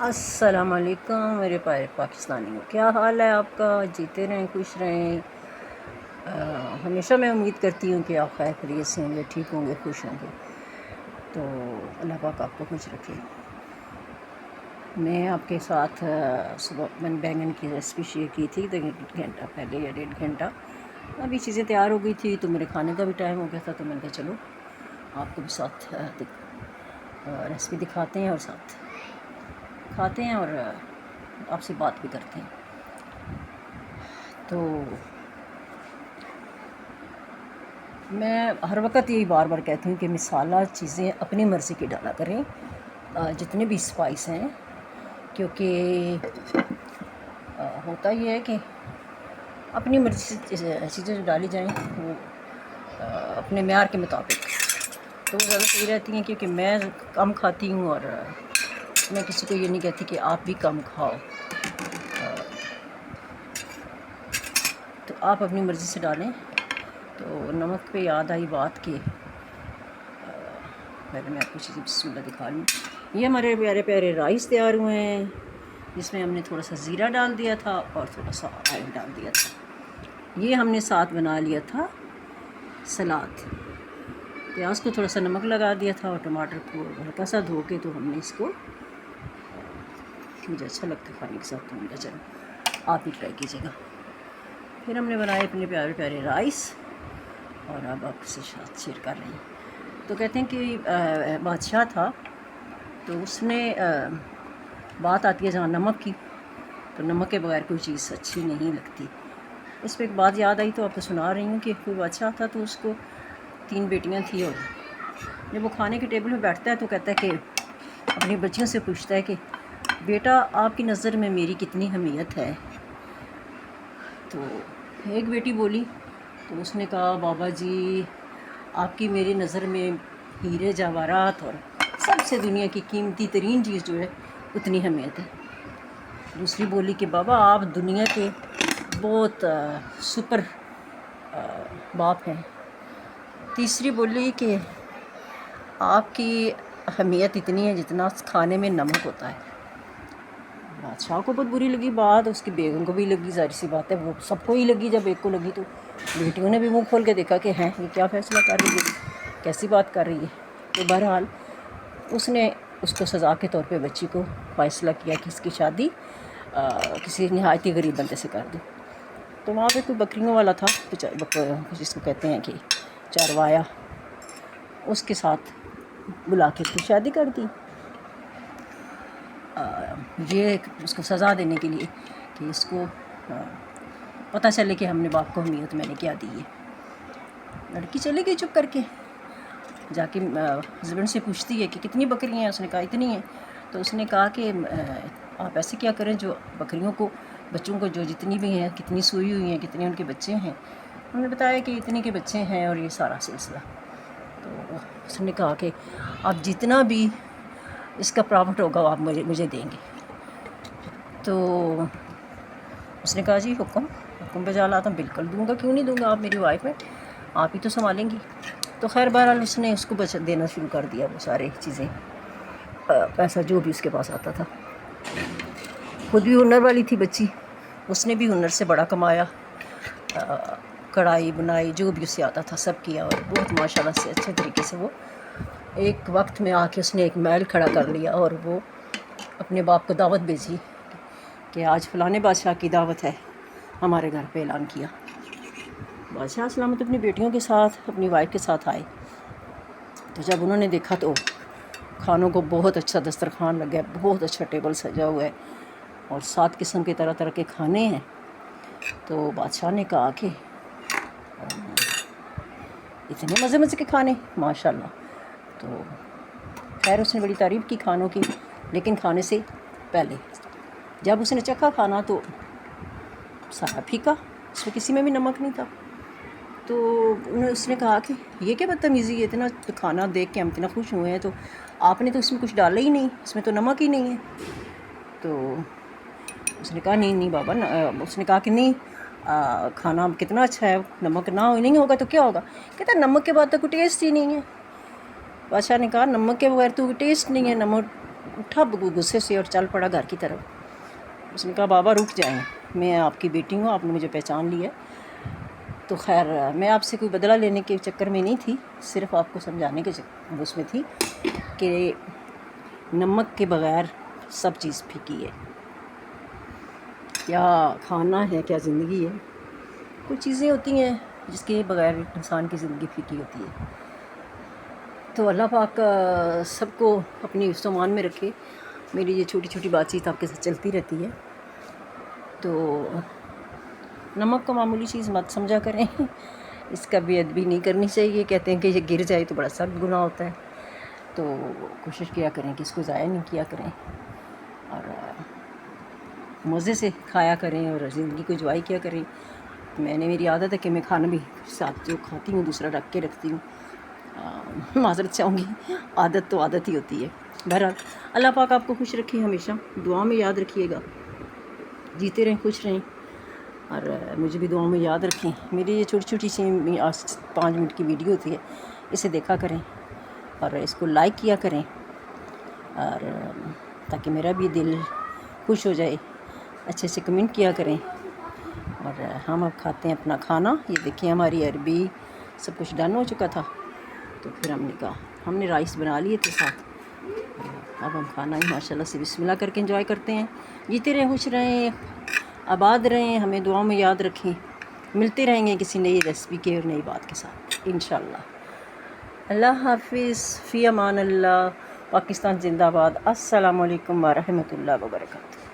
السلام علیکم میرے پیارے پاکستانیوں، کیا حال ہے آپ کا؟ جیتے رہیں، خوش رہیں۔ ہمیشہ میں امید کرتی ہوں کہ آپ خیر خیریت سے ہوں گے، ٹھیک ہوں گے، خوش ہوں گے۔ تو اللہ پاک آپ کو خوش رکھے۔ میں آپ کے ساتھ صبح میں نے بیگن کی ریسپی شیئر کی تھی 1 گھنٹہ پہلے یا 1.5 گھنٹہ۔ ابھی چیزیں تیار ہو گئی تھی تو میرے کھانے کا بھی ٹائم ہو گیا تھا، تو میں نے کہا چلو آپ کو بھی ساتھ ریسپی دکھاتے ہیں اور ساتھ کھاتے ہیں اور آپ سے بات بھی کرتے ہیں۔ تو میں ہر وقت یہی بار بار کہتی ہوں کہ مسالہ چیزیں اپنی مرضی کی ڈالا کریں، جتنے بھی اسپائس ہیں، کیونکہ ہوتا یہ ہے کہ اپنی مرضی سے چیزیں جو ڈالی جائیں وہ اپنے معیار کے مطابق تو وہ زیادہ صحیح رہتی ہیں، کیونکہ میں کم کھاتی ہوں اور میں کسی کو یہ نہیں کہتی کہ آپ بھی کم کھاؤ، تو آپ اپنی مرضی سے ڈالیں۔ تو نمک پہ یاد آئی بات کہ پہلے میں آپ کو چیزیں بسم اللہ دکھا لوں۔ یہ ہمارے پیارے پیارے رائس تیار ہوئے ہیں، جس میں ہم نے تھوڑا سا زیرہ ڈال دیا تھا اور تھوڑا سا آئل ڈال دیا تھا۔ یہ ہم نے ساتھ بنا لیا تھا سلاد، پیاز کو تھوڑا سا نمک لگا دیا تھا اور ٹماٹر کو ہلکا سا دھو کے تو ہم نے اس کو، مجھے اچھا لگتا ہے کھانے کے ساتھ، تو مجھے چلو آپ بھی ٹرائی کیجیے گا۔ پھر ہم نے بنائے اپنے پیارے پیارے رائس اور اب آپ سے شیئر کر رہے ہیں۔ تو کہتے ہیں کہ بادشاہ تھا، تو اس نے بات آتی ہے جہاں نمک کی، تو نمک کے بغیر کوئی چیز اچھی نہیں لگتی۔ اس پہ ایک بات یاد آئی تو آپ کو سنا رہی ہوں کہ کوئی بادشاہ تھا، تو اس کو 3 بیٹیاں تھیں، اور جب وہ کھانے کے ٹیبل پہ بیٹھتا ہے تو کہتا ہے کہ اپنی بچیوں سے پوچھتا ہے کہ بیٹا آپ کی نظر میں میری کتنی اہمیت ہے؟ تو ایک بیٹی بولی، تو اس نے کہا بابا جی آپ کی میری نظر میں ہیرے جواہرات اور سب سے دنیا کی قیمتی ترین چیز جو ہے اتنی اہمیت ہے۔ دوسری بولی کہ بابا آپ دنیا کے بہت سپر باپ ہیں۔ تیسری بولی کہ آپ کی اہمیت اتنی ہے جتنا کھانے میں نمک ہوتا ہے۔ بادشاہ کو بہت بری لگی بات، اس کی بیگم کو بھی لگی، ظاہر سی بات ہے وہ سب کو ہی لگی، جب ایک کو لگی تو بیٹیوں نے بھی منہ کھول کے دیکھا کہ ہیں یہ کیا فیصلہ کر رہی ہے، کیسی بات کر رہی ہے۔ تو بہرحال اس نے اس کو سزا کے طور پہ بچی کو فیصلہ کیا کہ اس کی شادی کسی نہایت ہی غریب بندے سے کر دو۔ تو وہاں پہ کوئی بکریوں والا تھا، جس کو کہتے ہیں کہ چاروایا، اس کے ساتھ بلا کے اس کی شادی کر دی، یہ اس کو سزا دینے کے لیے کہ اس کو پتہ چلے کہ ہم نے باپ کو اہمیت میں نے کیا دی ہے۔ لڑکی چلی گئی چپ کر کے، جا کے ہسبینڈ سے پوچھتی ہے کہ کتنی بکریاں ہیں؟ اس نے کہا اتنی ہیں۔ تو اس نے کہا کہ آپ ایسے کیا کریں، جو بکریوں کو بچوں کو جو جتنی بھی ہیں، کتنی سوئی ہوئی ہیں، کتنے ان کے بچے ہیں، انہوں نے بتایا کہ اتنی کے بچے ہیں اور یہ سارا سلسلہ۔ تو اس نے کہا کہ آپ جتنا بھی اس کا پرافٹ ہوگا وہ آپ مجھے دیں گے۔ تو اس نے کہا جی حکم پہ جا لاتا ہوں، بالکل دوں گا، کیوں نہیں دوں گا، آپ میری وائف ہیں، آپ ہی تو سنبھالیں گی۔ تو خیر بہرحال اس نے اس کو دینا شروع کر دیا وہ سارے چیزیں، پیسہ جو بھی اس کے پاس آتا تھا۔ خود بھی ہنر والی تھی بچی، اس نے بھی ہنر سے بڑا کمایا، کڑھائی بنائی جو بھی اسے آتا تھا سب کیا، اور بہت ماشاءاللہ سے اچھے طریقے سے وہ ایک وقت میں آ کے اس نے ایک محل کھڑا کر لیا، اور وہ اپنے باپ کو دعوت بھیجی کہ آج فلانے بادشاہ کی دعوت ہے، ہمارے گھر پہ اعلان کیا۔ بادشاہ سلامت اپنی بیٹیوں کے ساتھ اپنی وائف کے ساتھ آئے، تو جب انہوں نے دیکھا تو کھانوں کو بہت اچھا دسترخوان لگا ہے، بہت اچھا ٹیبل سجا ہوا ہے اور 7 قسم کے طرح طرح کے کھانے ہیں۔ تو بادشاہ نے کہا کہ اتنے مزے مزے کے کھانے ماشاءاللہ۔ تو خیر اس نے بڑی تعریف کی کھانوں کی، لیکن کھانے سے پہلے جب اس نے چکھا کھانا تو سارا پھیکا، اس میں کسی میں بھی نمک نہیں تھا۔ تو اس نے کہا کہ یہ کیا بدتمیزی ہے، اتنا کھانا دیکھ کے ہم اتنا خوش ہوئے ہیں، تو آپ نے تو اس میں کچھ ڈالا ہی نہیں، اس میں تو نمک ہی نہیں ہے۔ تو اس نے کہا نہیں بابا، اس نے کہا کہ نہیں کھانا کتنا اچھا ہے، نمک نہیں ہوگا تو کیا ہوگا؟ کہتا نمک کے بعد تو کوئی ٹیسٹ ہی نہیں ہے۔ بادشاہ نے کہا نمک کے بغیر تو ٹیسٹ نہیں ہے، نمک اٹھا غصے سے اور چل پڑا گھر کی طرف. اس نے کہا بابا رک جائیں, میں آپ کی بیٹی ہوں, آپ نے مجھے پہچان لیا. تو خیر میں آپ سے کوئی بدلہ لینے کے چکر میں نہیں تھی, صرف آپ کو سمجھانے کے اس میں تھی کہ نمک کے بغیر سب چیز پھیکی ہے. کیا کھانا ہے, کیا زندگی ہے. کچھ چیزیں ہوتی ہیں جس کے بغیر انسان کی زندگی پھیکی ہوتی ہے. تو اللہ پاک سب کو اپنی سامان میں رکھے. میری یہ چھوٹی چھوٹی بات چیت آپ کے ساتھ چلتی رہتی ہے. تو نمک کو معمولی چیز مت سمجھا کریں, اس کا بے ادبی نہیں کرنی چاہیے. کہتے ہیں کہ یہ گر جائے تو بڑا سخت گناہ ہوتا ہے. تو کوشش کیا کریں کہ اس کو ضائع نہیں کیا کریں, اور مزے سے کھایا کریں اور زندگی کو انجوائے کیا کریں. میری عادت ہے کہ میں کھانا بھی ساتھ جو کھاتی ہوں دوسرا رکھ کے رکھتی ہوں. معذرت چاہوں گی, عادت تو عادت ہی ہوتی ہے. بہرحال اللہ پاک آپ کو خوش رکھے, ہمیشہ دعا میں یاد رکھیے گا. جیتے رہیں, خوش رہیں, اور مجھے بھی دعاؤں میں یاد رکھیں. میری یہ چھوٹی چھوٹی سی 5 منٹ کی ویڈیو ہوتی ہے, اسے دیکھا کریں اور اس کو لائک کیا کریں, اور تاکہ میرا بھی دل خوش ہو جائے. اچھے سے کمنٹ کیا کریں. اور ہم اب کھاتے ہیں اپنا کھانا. یہ دیکھیں ہماری عربی سب کچھ ڈن ہو چکا تھا, تو پھر ہم نے کہا ہم نے رائس بنا لیے تھے ساتھ. اب ہم کھانا ہی ماشاء اللہ سے بسم اللہ کر کے انجوائے کرتے ہیں. جیتے رہیں, خوش رہیں, آباد رہیں, ہمیں دعاؤں میں یاد رکھیں. ملتے رہیں گے کسی نئی ریسپی کے اور نئی بات کے ساتھ انشاءاللہ. اللہ حافظ, فی امان اللہ. پاکستان زندہ باد. السلام علیکم ورحمۃ اللہ وبرکاتہ.